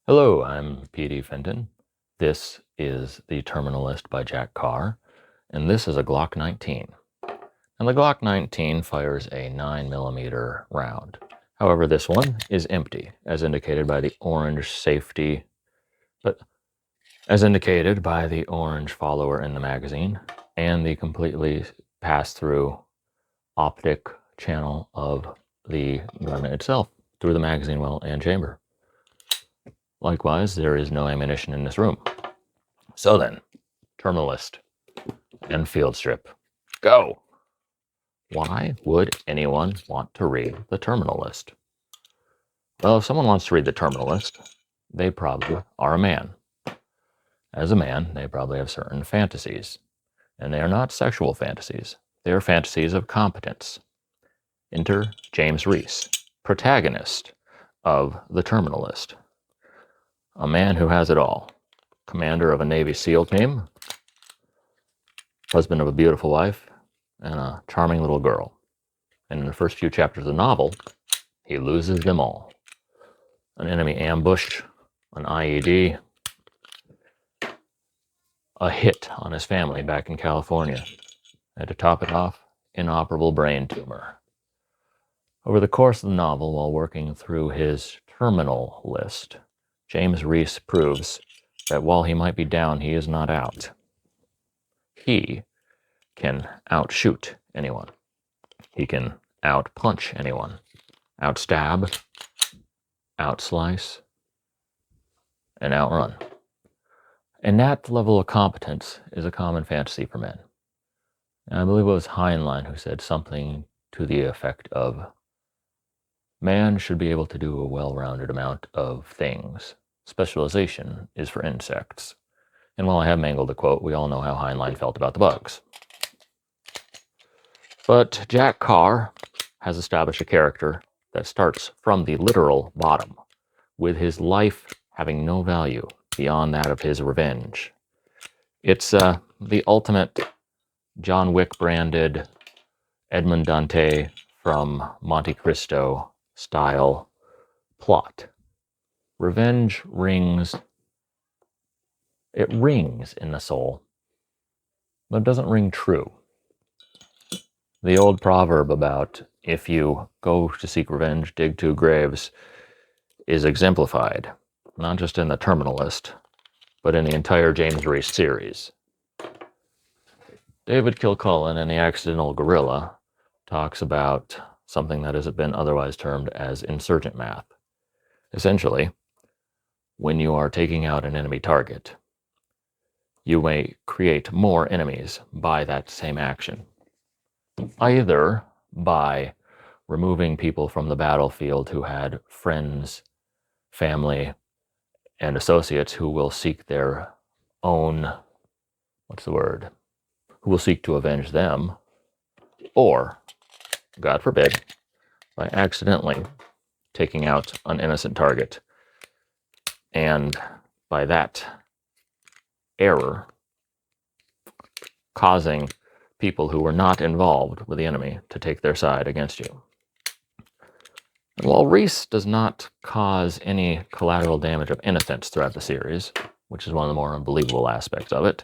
Hello, I'm P.D. Fenton. This is The Terminalist by Jack Carr, and this is a Glock 19. And the Glock 19 fires a 9mm round. However, this one is empty, as indicated by the orange safety, but as indicated by the orange follower in the magazine and the completely pass-through optic channel of the gun itself through the magazine well and chamber. Likewise, there is no ammunition in this room. So then, Terminalist and Fieldstrip, go! Why would anyone want to read the Terminalist? Well, if someone wants to read the Terminalist, they probably are a man. As a man, they probably have certain fantasies. And they are not sexual fantasies. They are fantasies of competence. Enter James Reese, protagonist of the Terminalist. A man who has it all. Commander of a Navy SEAL team, husband of a beautiful wife, and a charming little girl. And in the first few chapters of the novel, he loses them all. An enemy ambush, an IED, a hit on his family back in California, and to top it off, inoperable brain tumor. Over the course of the novel, while working through his terminal list, James Reese proves that while he might be down, he is not out. He can outshoot anyone. He can outpunch anyone, outstab, outslice, and outrun. And that level of competence is a common fantasy for men. And I believe it was Heinlein who said something to the effect of, man should be able to do a well-rounded amount of things. Specialization is for insects. And while I have mangled the quote, we all know how Heinlein felt about the bugs. But Jack Carr has established a character that starts from the literal bottom, with his life having no value beyond that of his revenge. It's the ultimate John Wick branded Edmond Dante from Monte Cristo style plot. Revenge rings, it rings in the soul, but it doesn't ring true. The old proverb about if you go to seek revenge, dig two graves, is exemplified, not just in the Terminalist, but in the entire James Reese series. David Kilcullen in The Accidental Gorilla talks about something that has been otherwise termed as insurgent math. Essentially, when you are taking out an enemy target, you may create more enemies by that same action. Either by removing people from the battlefield who had friends, family, and associates who will seek their own, who will seek to avenge them, or, God forbid, by accidentally taking out an innocent target, and by that error, causing people who were not involved with the enemy to take their side against you. And while Reese does not cause any collateral damage of innocence throughout the series, which is one of the more unbelievable aspects of it,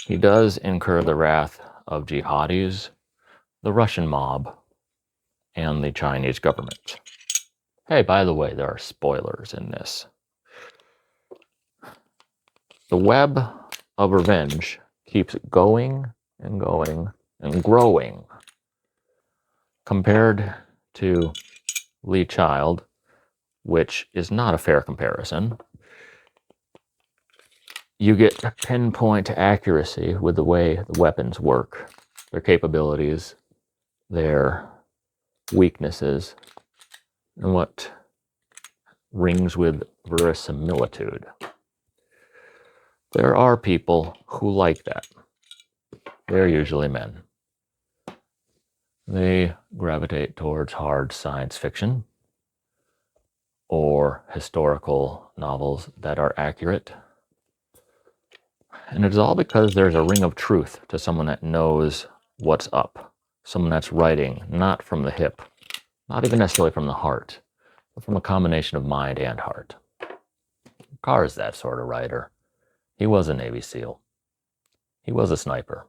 he does incur the wrath of jihadis, the Russian mob, and the Chinese government. Hey, by the way, there are spoilers in this. The web of revenge keeps going and going and growing. Compared to Lee Child, which is not a fair comparison, you get pinpoint accuracy with the way the weapons work, their capabilities, their weaknesses, and what rings with verisimilitude. There are people who like that. They're usually men. They gravitate towards hard science fiction or historical novels that are accurate. And it's all because there's a ring of truth to someone that knows what's up. Someone that's writing not from the hip, not even necessarily from the heart, but from a combination of mind and heart. Carr is that sort of writer. He was a Navy SEAL. He was a sniper.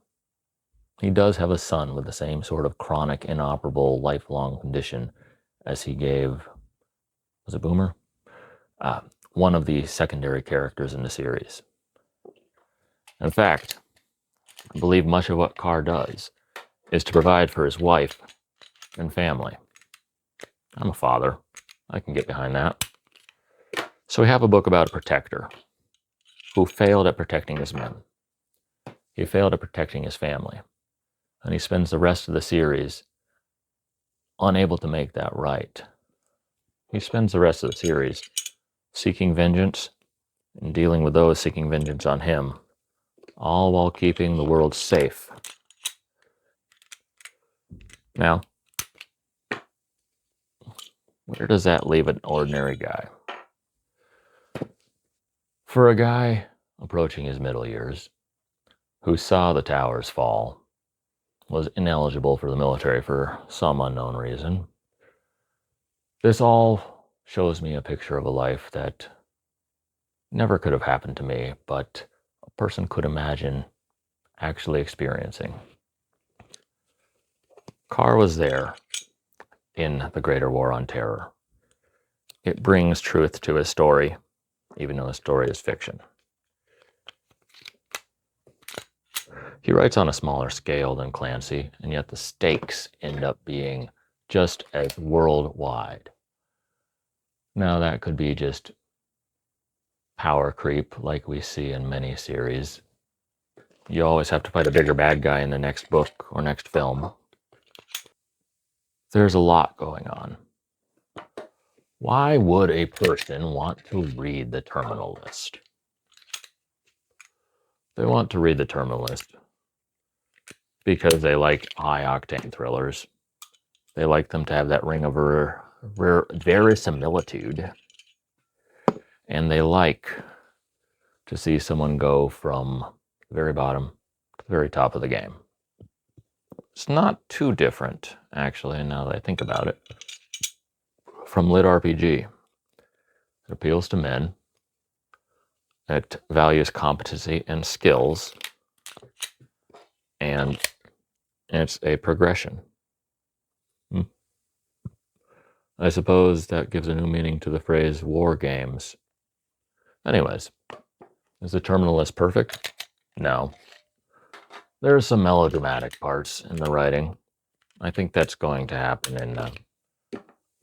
He does have a son with the same sort of chronic, inoperable, lifelong condition as he gave, was it Boomer? One of the secondary characters in the series. In fact, I believe much of what Carr does is to provide for his wife and family. I'm a father. I can get behind that. So we have a book about a protector who failed at protecting his men. He failed at protecting his family. And he spends the rest of the series unable to make that right. He spends the rest of the series seeking vengeance and dealing with those seeking vengeance on him, all while keeping the world safe. Now, where does that leave an ordinary guy? For a guy approaching his middle years, who saw the towers fall, was ineligible for the military for some unknown reason, this all shows me a picture of a life that never could have happened to me, but a person could imagine actually experiencing. Carr was there in the Greater War on Terror. It brings truth to his story, even though his story is fiction. He writes on a smaller scale than Clancy, and yet the stakes end up being just as worldwide. Now, that could be just power creep like we see in many series. You always have to fight a bigger bad guy in the next book or next film. There's a lot going on. Why would a person want to read the Terminal List? They want to read the Terminal List because they like high-octane thrillers. They like them to have that ring of verisimilitude. And they like to see someone go from the very bottom to the very top of the game. It's not too different, actually, now that I think about it, from lit RPG. It appeals to men. It values competency and skills. And it's a progression. I suppose that gives a new meaning to the phrase war games. Anyways, is the Terminal List perfect? No. There are some melodramatic parts in the writing. I think that's going to happen in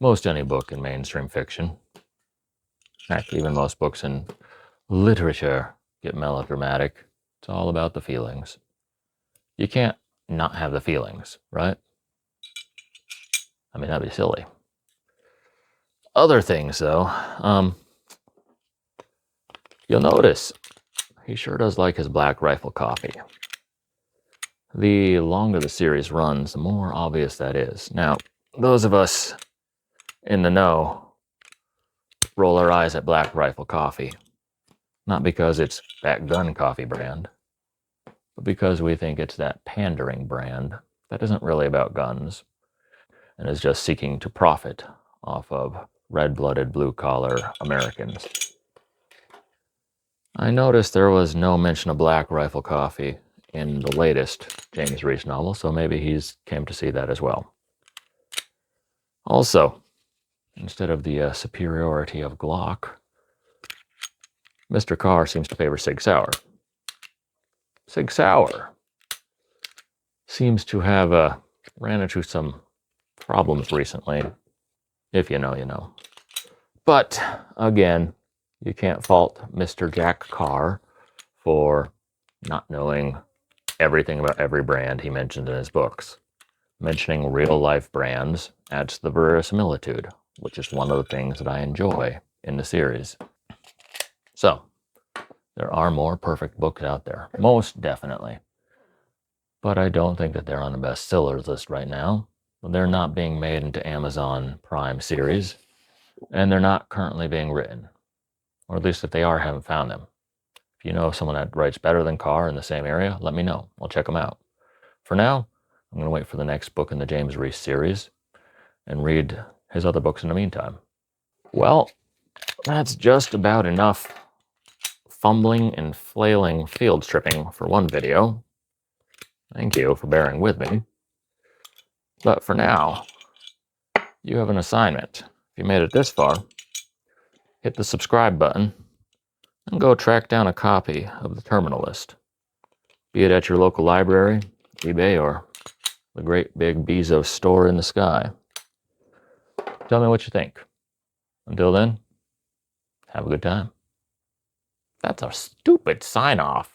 most any book in mainstream fiction. Heck, even most books in literature get melodramatic. It's all about the feelings. You can't not have the feelings, right? I mean, that'd be silly. Other things, though, you'll notice he sure does like his Black Rifle coffee. The longer the series runs, the more obvious that is. Now, those of us in the know roll our eyes at Black Rifle coffee, not because it's that gun coffee brand, but because we think it's that pandering brand that isn't really about guns and is just seeking to profit off of red-blooded, blue-collar Americans. I noticed there was no mention of Black Rifle coffee in the latest James Reese novel, so maybe he's came to see that as well. Also, instead of the superiority of Glock, Mr. Carr seems to favor Sig Sauer. Sig Sauer seems to have ran into some problems recently. If you know, you know. But, again, you can't fault Mr. Jack Carr for not knowing everything about every brand he mentioned in his books. Mentioning real-life brands adds to the verisimilitude, which is one of the things that I enjoy in the series. So, there are more perfect books out there, most definitely. But I don't think that they're on the bestsellers list right now. They're not being made into Amazon Prime series, and they're not currently being written. Or at least if they are, I haven't found them. If you know of someone that writes better than Carr in the same area, let me know. I'll check them out. For now, I'm going to wait for the next book in the James Reese series and read his other books in the meantime. Well, that's just about enough fumbling and flailing field stripping for one video. Thank you for bearing with me. But for now, you have an assignment. If you made it this far, hit the subscribe button and go track down a copy of the Terminal List, be it at your local library, eBay, or the great big Bezos store in the sky. Tell me what you think. Until then, have a good time. That's a stupid sign-off.